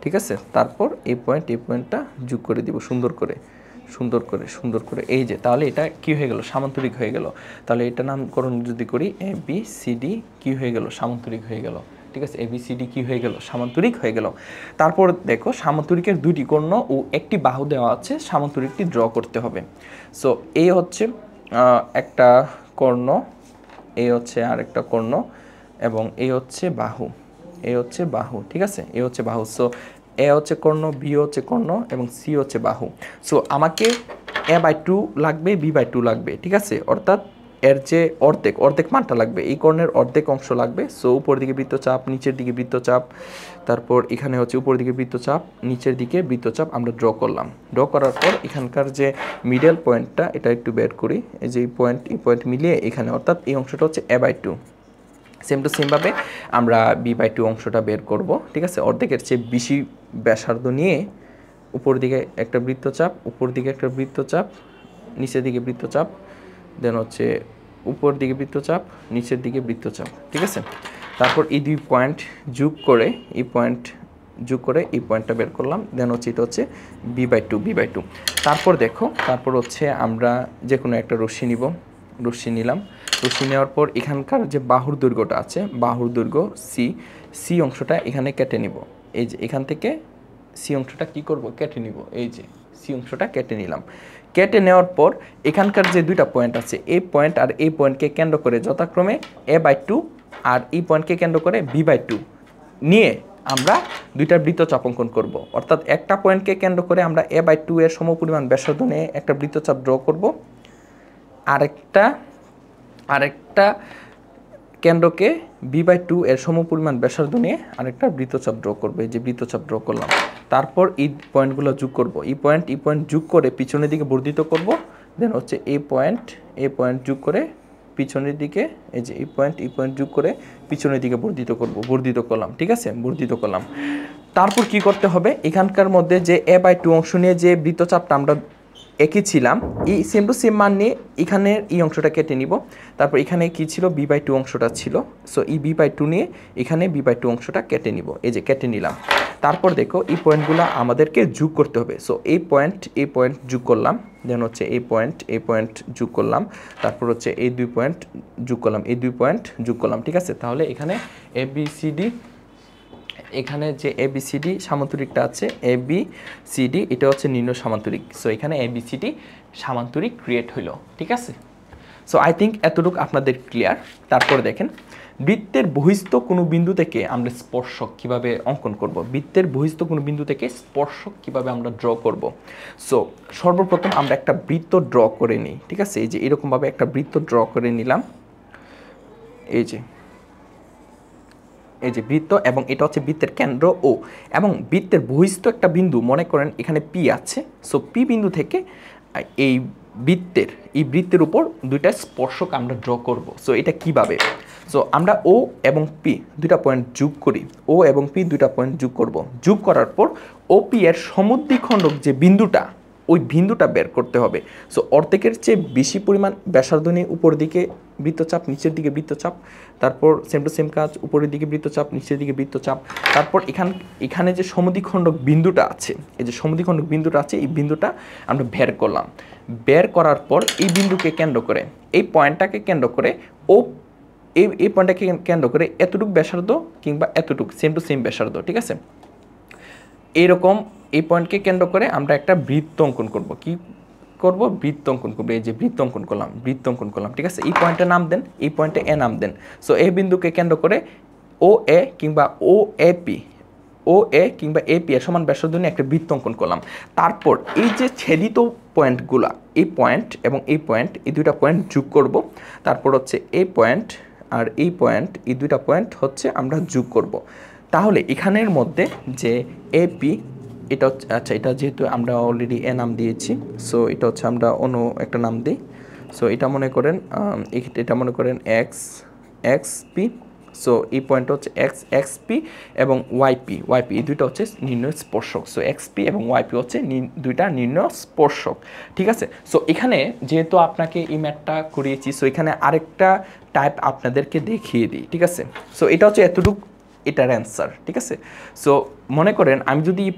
ঠিক আছে। তারপর এই পয়েন্টটা যোগ করে দিব সুন্দর করে। এই যে তাহলে এটা কি হয়ে গেল, সামান্তরিক হয়ে গেল। তাহলে এটা নামকরণ যদি করি ABCD কি হয়ে গেল, সামান্তরিক হয়ে গেল, ঠিক আছে। ABCD কি হয়ে গেল, সামান্তরিক হয়ে গেল। তারপর দেখো সামান্তরিকের দুইটি কর্ণ ও একটি বাহু দেওয়া আছে, সামান্তরিকটি ড্র করতে হবে। সো এই হচ্ছে একটা কর্ণ, এই হচ্ছে আরেকটা কর্ণ, এবং এই হচ্ছে বাহু, ঠিক আছে, এই হচ্ছে বাহু। সো এ হচ্ছে কর্ণ, বি হচ্ছে কর্ণ এবং সি হচ্ছে বাহু। সো আমাকে a/2 লাগবে, b/2 লাগবে, ঠিক আছে, অর্থাৎ এর যে অর্ধেক মানটা লাগবে, এই কর্ণের অর্ধেক অংশ লাগবে। সো উপর দিকে বৃত্তচাপ, নিচের দিকে বৃত্তচাপ, তারপর এখানে হচ্ছে উপর দিকে বৃত্তচাপ, নিচের দিকে বৃত্তচাপ আমরা ড্র করলাম। ড্র করার পর এখানকার যে মিডল পয়েন্টটা এটা একটু বের করি, এই যে এই পয়েন্ট মিলিয়ে এখানে, অর্থাৎ এই অংশটা হচ্ছে a/2। সেম টু সেমভাবে আমরা b/2 অংশটা বের করব, ঠিক আছে। অর্ধেকের চেয়ে বেশি ব্যাসার্ধ নিয়ে উপর দিকে একটা বৃত্তচাপ, উপর দিকে একটা বৃত্তচাপ, নিচের দিকে বৃত্তচাপ, দেন হচ্ছে উপর দিকে বৃত্তচাপ, নিচের দিকে বৃত্তচাপ, ঠিক আছে। তারপর এই দুই পয়েন্ট যোগ করে এই পয়েন্টটা বের করলাম, দেন হচ্ছে এটা হচ্ছে b/2। তারপর দেখো, তারপর হচ্ছে আমরা যে কোনো একটা রশ্মি নিলাম। রশ্মি নেওয়ার পর এখানকার যে বাহুর দৈর্ঘ্যটা আছে, বাহুর দৈর্ঘ্য সি অংশটা এখানে কেটে নিব। এই যে এখান থেকে সি অংশটা কি করব, কেটে নিব। এই যে সি অংশটা কেটে নিলাম। কেটে নেওয়ার পর এখানকার যে দুইটা পয়েন্ট আছে, এই পয়েন্ট আর এই পয়েন্টকে কেন্দ্র করে যথাক্রমে a/2 আর এই পয়েন্টকে কেন্দ্র করে b/2 নিয়ে আমরা দুইটা বৃত্তচাপ অঙ্কন করব। অর্থাৎ একটা পয়েন্টকে কেন্দ্র করে আমরা a/2 এর সমপরিমাণ ব্যাসার্ধ নিয়ে একটা বৃত্তচাপ ড্র করব, আরেকটা কেন্দ্রকে b/2 এর সমপরিমাণ ব্যাসার্ধ নিয়ে আরেকটা বৃত্তচাপ ড্র করবে। এই যে বৃত্তচাপ ড্র করলাম। তারপর এই পয়েন্টগুলো যোগ করব, এই পয়েন্ট যোগ করে পিছনের দিকে বর্ধিত করব। দেন হচ্ছে এই পয়েন্ট যোগ করে পিছনের দিকে, এই যে এই পয়েন্ট যোগ করে পিছনের দিকে বর্ধিত করলাম, ঠিক আছে, বর্ধিত করলাম। তারপর কি করতে হবে, এখানকার মধ্যে যে a/2 অংশ নিয়ে যে বৃত্তচাপটা আমরা একই ছিলাম, এই সেম টু সেম মান নিয়ে এখানের এই অংশটা কেটে নিব। তারপর এখানে কি ছিল, b/2 অংশটা ছিল। সো এই b/2 নিয়ে এখানে b/2 অংশটা কেটে নিব। এই যে কেটে নিলাম। তারপর দেখো এই পয়েন্টগুলো আমাদেরকে যোগ করতে হবে। সো এই পয়েন্ট যোগ করলাম, দেন হচ্ছে এই পয়েন্ট যোগ করলাম, তারপর হচ্ছে এই দুই পয়েন্ট যোগ করলাম, ঠিক আছে। তাহলে এখানে ABCD, এখানে যে ABCD সামান্তরিকটা আছে, ABCD এটা হচ্ছে নির্ণয় সামান্তরিক। সো এখানে ABCD সামান্তরিক ক্রিয়েট হইল, ঠিক আছে। সো আই থিঙ্ক এতটুকু আপনাদের ক্লিয়ার। তারপর দেখেন বৃত্তের বহিস্থ কোনো বিন্দু থেকে আমরা স্পর্শক কিভাবে অঙ্কন করব, বৃত্তের বহিস্থ কোনো বিন্দু থেকে স্পর্শক কিভাবে আমরা ড্র করব। সো সর্বপ্রথম আমরা একটা বৃত্ত ড্র করে নিই, ঠিক আছে। এই যে এরকমভাবে একটা বৃত্ত ড্র করে নিলাম। এই যে বৃত্ত, এবং এটা হচ্ছে বৃত্তের কেন্দ্র ও, এবং বৃত্তের বহিস্থ একটা বিন্দু, মনে করেন এখানে পি আছে। সো পি বিন্দু থেকে এই বৃত্তের উপর দুইটা স্পর্শক আমরা ড্র করব। সো এটা কিভাবে, সো আমরা ও এবং পি দুইটা পয়েন্ট যোগ করি, ও এবং পি দুইটা পয়েন্ট যোগ করব। যোগ করার পর ওপি এর সমদ্বিখণ্ডক যে বিন্দুটা, ওই বিন্দুটা বের করতে হবে। সো অর্ধেকের চেয়ে বেশি পরিমাণ ব্যাসার্ধ নিয়ে উপর দিকে বৃত্তচাপ, নিচের দিকে বৃত্তচাপ, তারপর সেম টু সেম কাজ, উপরের দিকে বৃত্তচাপ, নিচের দিকে বৃত্তচাপ। তারপর এখানে যে সমদ্বিখণ্ডক বিন্দুটা আছে, এই যে সমদ্বিখণ্ডক বিন্দুটা আছে, এই বিন্দুটা আমরা বের করলাম। বের করার পর এই বিন্দুকে কেন্দ্র করে, এই পয়েন্টটাকে কেন্দ্র করে এই পয়েন্টটাকে কেন্দ্র করে এতটুকু ব্যাসার্ধ কিংবা এতটুকু সেম টু সেম ব্যাসার্ধ, ঠিক আছে। এইরকম এই পয়েন্টকে কেন্দ্র করে আমরা একটা বৃত্ত অঙ্কন করব। কি করব, বৃত্ত অঙ্কন করব। এই যে বৃত্ত অঙ্কন করলাম, ঠিক আছে। এই পয়েন্টে নাম দেন, এই পয়েন্টে এ নাম দেন। সো এই বিন্দুকে কেন্দ্র করে ও এ কিংবা এপি এর সমান ব্যাসার্ধ নিয়ে একটা বৃত্ত অঙ্কন করলাম। তারপর এই যে ছেদিত পয়েন্টগুলা, এই পয়েন্ট এবং এই পয়েন্ট, এই দুইটা পয়েন্ট যোগ করব। তারপর হচ্ছে এই পয়েন্ট আর এই পয়েন্ট, এই দুইটা পয়েন্ট হচ্ছে আমরা যোগ করব। তাহলে এখানের মধ্যে যে এপি, এটা হচ্ছে, আচ্ছা এটা যেহেতু আমরা অলরেডি এ নাম দিয়েছি, সো এটা হচ্ছে আমরা অন্য একটা নাম দিই। সো এটা মনে করেন এক্সপি। সো এই পয়েন্ট হচ্ছে এক্সপি এবং ওয়াইপি এই দুইটা হচ্ছে নির্ণয় স্পর্শক। সো এক্সপি এবং ওয়াইপি হচ্ছে দুইটা নির্ণয় স্পর্শক, ঠিক আছে। সো এখানে যেহেতু আপনাকে এই ম্যাথটা করিয়েছি, সো এখানে আরেকটা টাইপ আপনাদেরকে দেখিয়ে দিই, ঠিক আছে। সো এটা হচ্ছে এতটুকু এটার অ্যান্সার, ঠিক আছে। সো মনে করেন আমি যদি এই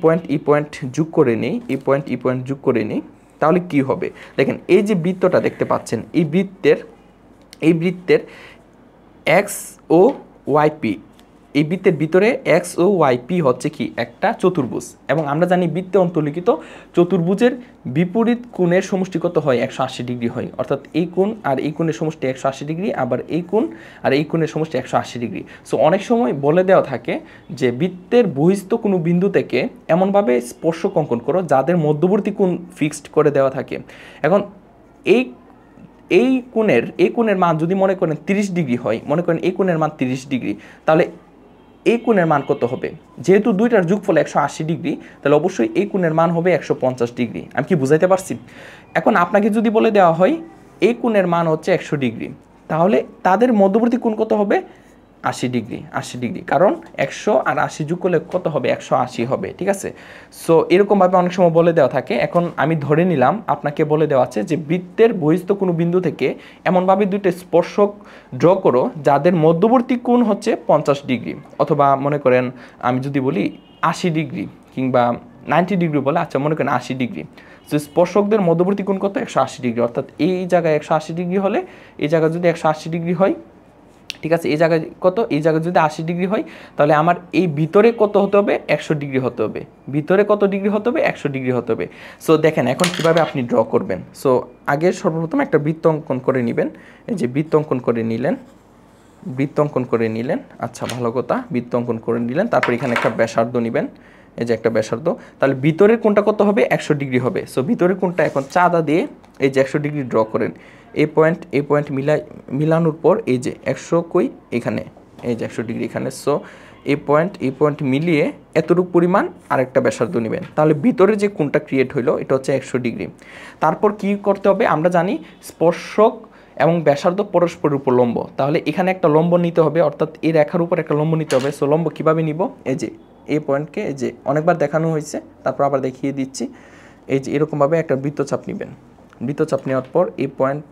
পয়েন্ট যোগ করে নিই, এই পয়েন্ট যোগ করে নিই, তাহলে কি হবে দেখেন। এই যে বৃত্তটা দেখতে পাচ্ছেন, এই বৃত্তের এক্স ও ওয়াইপি এই বৃত্তের ভিতরে এক্স ও ওয়াই পি হচ্ছে কি একটা চতুর্ভুজ, এবং আমরা জানি বৃত্তে অন্তর্লিখিত চতুর্ভুজের বিপরীত কোণের সমষ্টি কত হয়, 180 ডিগ্রি হয়। অর্থাৎ এই কোণ আর এই কোণের সমষ্টি 180 ডিগ্রি, আবার এই কোণ আর এই কোণের সমষ্টি 180 ডিগ্রি। সো অনেক সময় বলে দেওয়া থাকে যে বৃত্তের বহিস্থ কোনো বিন্দু থেকে এমনভাবে স্পর্শক অঙ্কন করো যাদের মধ্যবর্তী কোণ ফিক্সড করে দেওয়া থাকে। এখন এই কোণের মান যদি মনে করেন 30 ডিগ্রি হয়, মনে করেন এই কোণের মান 30 ডিগ্রি, তাহলে এই কোণের মান কত হবে? যেহেতু দুইটার যোগফল 180 ডিগ্রি, তাহলে অবশ্যই এই কোণের মান হবে 150 ডিগ্রি। আমি কি বুঝাইতে পারছি? এখন আপনাকে যদি বলে দেওয়া হয় এই কোণের মান হচ্ছে 100 ডিগ্রি, তাহলে তাদের মধ্যবর্তী কোণ কত হবে? 80 ডিগ্রি। 80 ডিগ্রি, কারণ 100 আর 80 যোগ করলে কত হবে? 180 হবে। ঠিক আছে, সো এরকমভাবে অনেক সময় বলে দেওয়া থাকে। এখন আমি ধরে নিলাম আপনাকে বলে দেওয়া আছে যে বৃত্তের বহিস্থ কোনো বিন্দু থেকে এমনভাবে দুইটা স্পর্শক ড্র করো যাদের মধ্যবর্তী কোণ হচ্ছে 50 ডিগ্রি, অথবা মনে করেন আমি যদি বলি 80 ডিগ্রি কিংবা 90 ডিগ্রি বলে, আচ্ছা মনে করেন 80 ডিগ্রি। তো স্পর্শকদের মধ্যবর্তী কোণ কত? 180 ডিগ্রি। অর্থাৎ এই জায়গায় 180 ডিগ্রি হলে এই জায়গায় যদি 180 ডিগ্রি হয়, ঠিক আছে, এই জায়গায় কত? এই জায়গায় যদি 80 ডিগ্রি হয়, তাহলে আমার এই ভিতরে কত হতে হবে? 100 ডিগ্রি হতে হবে। ভিতরে কত ডিগ্রি হতে হবে? 100 ডিগ্রি হতে হবে। সো দেখেন এখন কিভাবে আপনি ড্র করবেন। সো আগে সর্বপ্রথম একটা বৃত্ত অঙ্কন করে নেবেন। এই যে বৃত্ত অঙ্কন করে নিলেন, বৃত্ত অঙ্কন করে নিলেন, আচ্ছা ভালো কথা, বৃত্ত অঙ্কন করে নিলেন। তারপর এখানে একটা ব্যাসার্ধ নেবেন, এই যে একটা ব্যাসার্ধ। তাহলে ভিতরের কোণটা কত হবে? 100 ডিগ্রি হবে। সো ভিতরের কোণটা এখন চাঁদা দিয়ে এই যে 100 ডিগ্রি ড্র করেন। এই পয়েন্ট মিলানোর পর এই যে 100 কই এখানে, এই যে 100 ডিগ্রি এখানে। সো এই পয়েন্ট মিলিয়ে এতটুকু পরিমাণ আরেকটা ব্যাসার্ধ নেবেন। তাহলে ভিতরে যে কোণটা ক্রিয়েট হইলো এটা হচ্ছে 100 ডিগ্রি। তারপর কি করতে হবে? আমরা জানি স্পর্শক এবং ব্যাসার্ধ পরস্পরের উপর লম্ব, তাহলে এখানে একটা লম্ব নিতে হবে, অর্থাৎ এই রেখার উপর একটা লম্ব নিতে হবে। সো লম্ব কীভাবে নিব? এই যে এই পয়েন্টকে, এই যে অনেকবার দেখানো হয়েছে, তারপর আবার দেখিয়ে দিচ্ছি। এই যে এরকমভাবে একটা বৃত্তচাপ নেবেন। বৃত্তচাপ নেওয়ার পর এই পয়েন্ট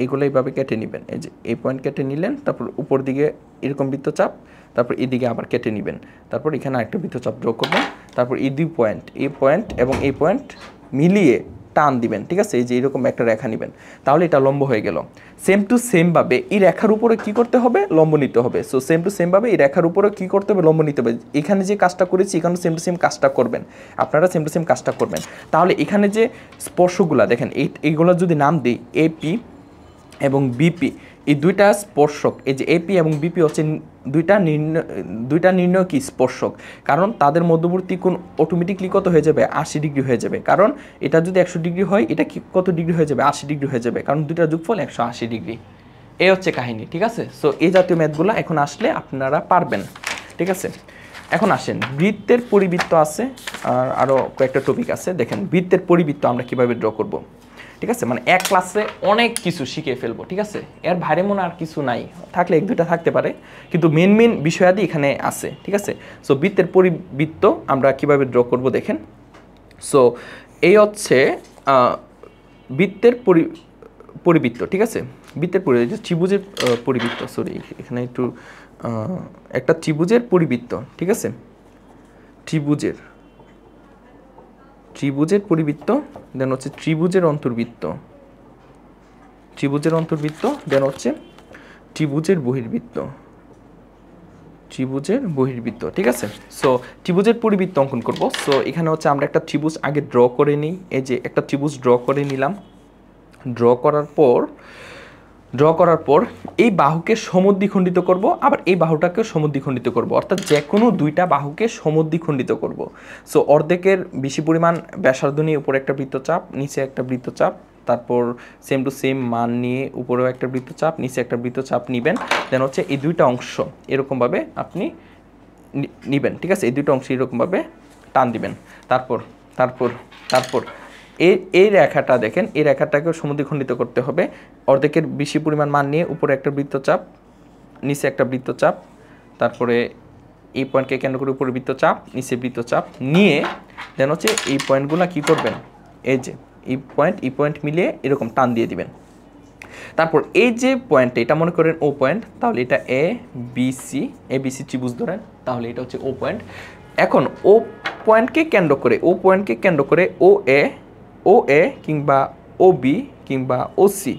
এইগুলো এইভাবে কেটে নেবেন। এই যে এই পয়েন্ট কেটে নিলেন, তারপর উপর দিকে এরকম বৃত্তচাপ, তারপর এদিকে আবার কেটে নেবেন। তারপর এখানে আরেকটা বৃত্তচাপ যোগ করবেন। তারপর এই দুই পয়েন্ট, এই পয়েন্ট এবং এই পয়েন্ট মিলিয়ে টান দিবেন। ঠিক আছে, এই যে এরকম একটা রেখা নেবেন, তাহলে এটা লম্ব হয়ে গেল। সেম টু সেমভাবে এই রেখার উপরে কি করতে হবে? লম্ব নিতে হবে। সো সেম টু সেমভাবে এই রেখার উপরে কি করতে হবে? লম্ব নিতে হবে। এখানে যে কাজটা করেছি এখানে সেম টু সেম কাজটা করবেন, আপনারা সেম টু সেম কাজটা করবেন। তাহলে এখানে যে স্পর্শগুলা দেখেন, এইগুলো যদি নাম দিই এপি এবং বিপি, এই দুইটা স্পর্শক, এই যে এপি এবং বিপি হচ্ছে দুইটা নির্ণয় কি স্পর্শক, কারণ তাদের মধ্যবর্তী কোণ অটোমেটিকলি কত হয়ে যাবে? 80 ডিগ্রি হয়ে যাবে। কারণ এটা যদি 100 ডিগ্রি হয়, এটা কি কত ডিগ্রি হয়ে যাবে? 80 ডিগ্রি হয়ে যাবে, কারণ দুইটার যোগফল 180 ডিগ্রি। এই হচ্ছে কাহিনী। ঠিক আছে, সো এই জাতীয় ম্যাথগুলো এখন আসলে আপনারা পারবেন। ঠিক আছে, এখন আসেন বৃত্তের পরিবৃত্ত আছে, আর আরও কয়েকটা টপিক আছে। দেখেন বৃত্তের পরিবৃত্ত আমরা কীভাবে ড্র করব। ঠিক আছে, মানে এক ক্লাসে অনেক কিছু শিখে ফেলবো। ঠিক আছে, এর ভারে মনে আর কিছু নাই, থাকলে এক দুইটা থাকতে পারে, কিন্তু মেন বিষয়াদি এখানে আছে। ঠিক আছে, সো বৃত্তের পরিবৃত্ত আমরা কিভাবে ড্র করব দেখেন। সো এই হচ্ছে বৃত্তের পরিবৃত্ত। ঠিক আছে, বৃত্তের ত্রিভুজের পরিবৃত্ত, সরি এখানে একটু একটা ত্রিভুজের পরিবৃত্ত। ঠিক আছে, ত্রিভুজের পরিবৃত্ত, দেন হচ্ছে ত্রিভুজের অন্তর্বৃত্ত, দেন হচ্ছে ত্রিভুজের বহির্বৃত্ত। ঠিক আছে, সো ত্রিভুজের পরিবৃত্ত অঙ্কন করব। সো এখানে হচ্ছে আমরা একটা ত্রিভুজ আগে ড্র করে নিই। এই যে একটা ত্রিভুজ ড্র করে নিলাম। ড্র করার পর এই বাহুকে সমদ্বিখণ্ডিত করব, আবার এই বাহুটাকেও সমদ্বিখণ্ডিত করব, অর্থাৎ যে কোনো দুইটা বাহুকে সমদ্বিখণ্ডিত করব। সো অর্ধেকের বেশি পরিমাণ ব্যাসার্ধ নিয়ে উপরে একটা বৃত্তচাপ, নিচে একটা বৃত্তচাপ, তারপর সেম টু সেম মান নিয়ে উপরেও একটা বৃত্তচাপ, নিচে একটা বৃত্তচাপ নেবেন। দেন হচ্ছে এই দুইটা অংশ এরকমভাবে আপনি নেবেন। ঠিক আছে, এই দুইটা অংশ এরকমভাবে টান দিবেন। তারপর এই রেখাটা দেখেন, এই রেখাটাকেও সমদ্বিখণ্ডিত করতে হবে। অর্ধেকের বেশি পরিমাণ মান নিয়ে উপরে একটা বৃত্তচাপ, নিচে একটা বৃত্তচাপ, তারপরে এই পয়েন্টকে কেন্দ্র করে উপরে বৃত্তচাপ, নিচে বৃত্তচাপ নিয়ে দেন হচ্ছে এই পয়েন্টগুলো কি করবেন? এই যে এই পয়েন্ট মিলিয়ে এরকম টান দিয়ে দিবেন। তারপর এই যে পয়েন্টটা, এটা মনে করেন ও পয়েন্ট, তাহলে এটা এ বি সি ত্রিভুজ ধরেন, তাহলে এটা হচ্ছে ও পয়েন্ট। এখন ও পয়েন্টকে কেন্দ্র করে ও এ কিংবা ও বি কিংবা ও সি,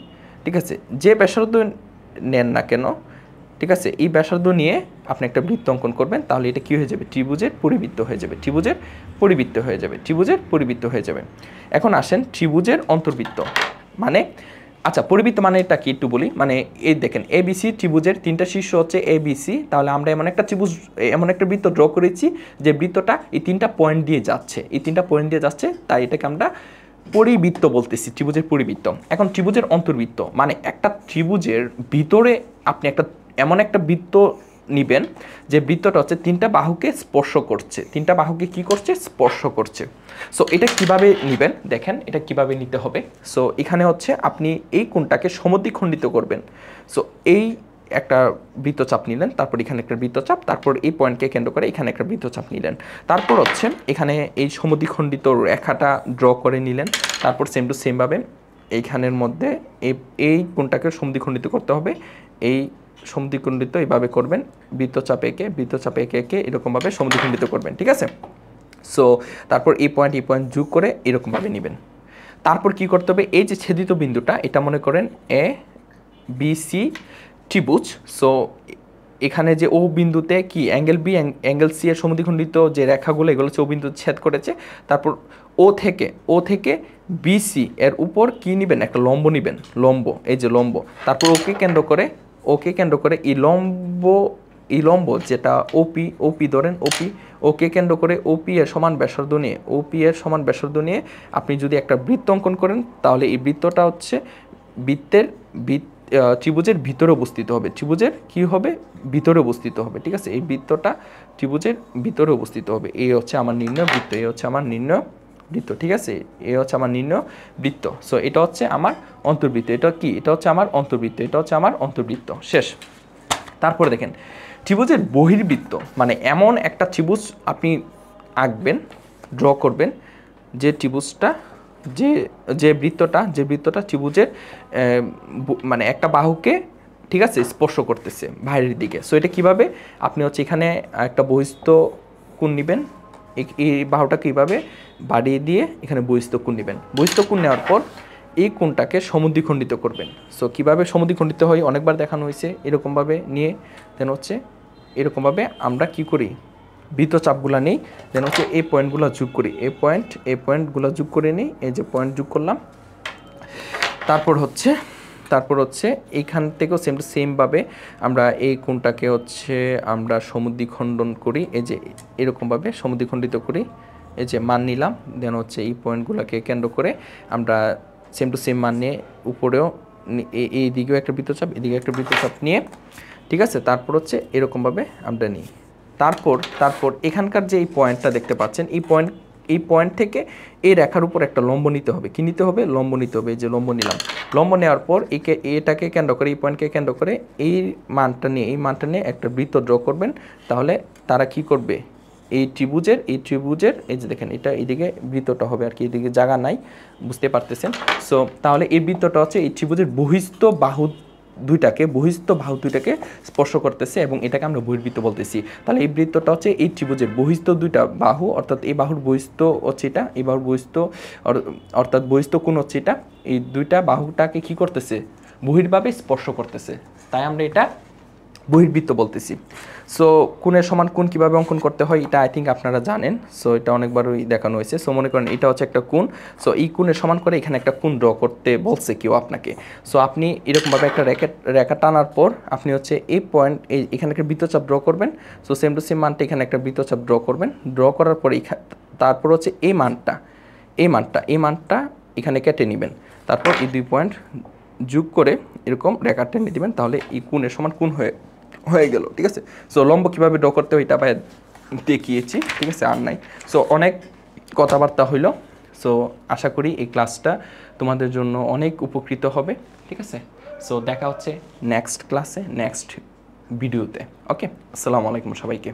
ঠিক আছে, যে ব্যাসার্ধ নেন না কেন, ঠিক আছে, এই ব্যাসার্ধ নিয়ে আপনি একটা বৃত্ত অঙ্কন করবেন, তাহলে এটা কী হয়ে যাবে, ত্রিভুজের পরিবৃত্ত হয়ে যাবে, ত্রিভুজের পরিবৃত্ত হয়ে যাবে, ত্রিভুজের পরিবৃত্ত হয়ে যাবে। এখন আসেন ত্রিভুজের অন্তর্বৃত্ত মানে, আচ্ছা পরিবৃত্ত মানে এটা কি একটু বলি, মানে এই দেখেন এবিসি ত্রিভুজের 3টা শীর্ষ হচ্ছে এবিসি, তাহলে আমরা এমন একটা ত্রিভুজ, এমন একটা বৃত্ত ড্র করেছি যে বৃত্তটা এই 3টা পয়েন্ট দিয়ে যাচ্ছে, এই 3টা পয়েন্ট দিয়ে যাচ্ছে, তাই এটাকে আমরা পরিবৃত্ত বলতেছি, ত্রিভুজের পরিবৃত্ত। এখন ত্রিভুজের অন্তর্বৃত্ত মানে একটা ত্রিভুজের ভিতরে আপনি একটা এমন একটা বৃত্ত নিবেন যে বৃত্তটা হচ্ছে 3টা বাহুকে স্পর্শ করছে, 3টা বাহুকে কি করছে, স্পর্শ করছে। সো এটা কিভাবে নেবেন দেখেন, এটা কিভাবে নিতে হবে। সো এখানে হচ্ছে আপনি এই কোণটাকে সমদ্বিখণ্ডিত করবেন। সো এই একটা বৃত্তচাপ নিলেন, তারপর এখানে একটা বৃত্তচাপ, তারপর এই পয়েন্টকে কেন্দ্র করে এখানে একটা বৃত্তচাপ নিলেন, তারপর হচ্ছে এখানে এই সমদ্বিখণ্ডিত রেখাটা ড্র করে নিলেন, তারপর সেম টু সেমভাবে এইখানের মধ্যে এই কোণটাকে সমদ্বিখণ্ডিত করতে হবে, এই সমদ্বিখণ্ডিত এইভাবে করবেন, বৃত্তচাপ এঁকে এঁকে এরকমভাবে সমদ্বিখণ্ডিত করবেন, ঠিক আছে। সো তারপর এই পয়েন্ট যোগ করে এরকমভাবে নেবেন। তারপর কি করতে হবে, এই যে ছেদিত বিন্দুটা এটা মনে করেন এ বি সি ত্রিভুজ। সো এখানে যে ও বিন্দুতে কি অ্যাঙ্গেল বি অ্যাঙ্গেল সি এর সমদ্বিখণ্ডিত যে রেখাগুলো এগুলো হচ্ছে ও বিন্দু ছেদ করেছে, তারপর ও থেকে বিসি এর উপর কি নেবেন, একটা লম্ব নেবেন, লম্ব, এই যে লম্ব, তারপর ওকে কেন্দ্র করে এই লম্ব যেটা ওপি ধরেন, ওকে কেন্দ্র করে ওপি এর সমান ব্যাসার্ধ নিয়ে আপনি যদি একটা বৃত্ত অঙ্কন করেন, তাহলে এই বৃত্তটা হচ্ছে ত্রিভুজের ভিতরে অবস্থিত হবে, ত্রিভুজের কি হবে, ভিতরে অবস্থিত হবে, ঠিক আছে। এই বৃত্তটা ত্রিভুজের ভিতরে অবস্থিত হবে, এই হচ্ছে আমার নির্ণয় বৃত্ত, এই হচ্ছে আমার নির্ণয় বৃত্ত, ঠিক আছে, এই হচ্ছে আমার নির্ণয় বৃত্ত। সো এটা হচ্ছে আমার অন্তর্বৃত্ত, এটা কি, এটা হচ্ছে আমার অন্তর্বৃত্ত, এটা হচ্ছে আমার অন্তর্বৃত্ত, শেষ। তারপরে দেখেন ত্রিভুজের বহির্বৃত্ত মানে এমন একটা ত্রিভুজ আপনি আঁকবেন, ড্র করবেন, যে ত্রিভুজটা যে বৃত্তটা ত্রিভুজের মানে একটা বাহুকে, ঠিক আছে, স্পর্শ করতেছে বাইরের দিকে। সো এটা কিভাবে, আপনি হচ্ছে এখানে একটা বহিস্থ কোণ নেবেন, এই বাহুটা কীভাবে বাড়িয়ে দিয়ে এখানে বহিস্থ কোণ নেবেন, বহিস্থ কোণ নেওয়ার পর এই কোণটাকে সমদ্বিখণ্ডিত করবেন। সো কীভাবে সমদ্বিখণ্ডিত হয় অনেকবার দেখানো হয়েছে, এরকমভাবে নিয়ে দেন হচ্ছে এরকমভাবে আমরা কি করি, বৃত্তচাপগুলো নেই, দেন হচ্ছে এই পয়েন্টগুলো যোগ করি, এই পয়েন্টগুলো যোগ করে নিই, এই যে পয়েন্ট যোগ করলাম, তারপর হচ্ছে এইখান থেকেও সেমভাবে আমরা এই কোণটাকে হচ্ছে আমরা সমদ্বিখণ্ডন করি, এই যে এরকমভাবে সমদ্বিখণ্ডিত করি, এই যে মান নিলাম, দেন হচ্ছে এই পয়েন্টগুলোকে কেন্দ্র করে আমরা সেম টু সেম মান নিয়ে উপরেও এই দিকেও একটা বৃত্তচাপ, এদিকে একটা বৃত্তচাপ নিয়ে, ঠিক আছে, তারপর হচ্ছে এরকমভাবে আমরা নিই। তারপর এখানকার যে এই পয়েন্টটা দেখতে পাচ্ছেন, এই পয়েন্ট থেকে এই রেখার উপর একটা লম্ব নিতে হবে, কি নিতে হবে, লম্ব নিতে হবে, এই যে লম্ব নিলাম, লম্ব নেওয়ার পর এটাকে কেন্দ্র করে, এই পয়েন্টকে কেন্দ্র করে এই মানটা নিয়ে একটা বৃত্ত ড্র করবেন, তাহলে তারা কি করবে, এই ত্রিভুজের এই যে দেখেন এটা এইদিকে বৃত্তটা হবে আর কি, এদিকে জায়গা নাই, বুঝতে পারতেছেন। সো তাহলে এই বৃত্তটা হচ্ছে এই ত্রিভুজের বহিস্থ বাহু দুইটাকে স্পর্শ করতেছে এবং এটাকে আমরা বহির্বৃত্ত বলতেছি। তাহলে এই বৃত্তটা হচ্ছে এই ত্রিভুজের বহিস্থ দুইটা বাহু, অর্থাৎ এই বাহুর বহিস্থ হচ্ছে এটা, এই বাহুর বহিস্থ অর্থাৎ বহিস্থ কোণ হচ্ছে এটা, এই দুইটা বাহুটাকে কি করতেছে, বহির্ভাবে স্পর্শ করতেছে, তাই আমরা এটা বহির্বৃত্ত বলতেছি। সো কোণের সমান কোণ কীভাবে অঙ্কন করতে হয় এটা আই থিঙ্ক আপনারা জানেন। সো এটা অনেকবারই দেখানো হয়েছে। সো মনে করেন এটা হচ্ছে একটা কোণ, সো এই কোণের সমান করে এখানে একটা কোণ ড্র করতে বলছে কেউ আপনাকে। সো আপনি এরকমভাবে একটা রেখা টানার পর আপনি হচ্ছে এই পয়েন্ট এখানে একটা বৃত্তচাপ ড্র করবেন। সো সেম টু সেম মানটা এখানে একটা বৃত্তচাপ ড্র করবেন, ড্র করার পর তারপর হচ্ছে এই মানটা এখানে কেটে নেবেন, তারপর এই 2 পয়েন্ট যোগ করে এরকম রেখা টেনে দিবেন, তাহলে এই কোণের সমান কোণ হয়ে গেল, ঠিক আছে। সো লম্ব কীভাবে ড্র করতে হয় এটা ভাই দেখিয়েছি, ঠিক আছে, আর নাই। সো অনেক কথাবার্তা হইল। সো আশা করি এই ক্লাসটা তোমাদের জন্য অনেক উপকৃত হবে, ঠিক আছে। সো দেখা হচ্ছে নেক্সট ক্লাসে, নেক্সট ভিডিওতে। ওকে, আসসালামু আলাইকুম সবাইকে।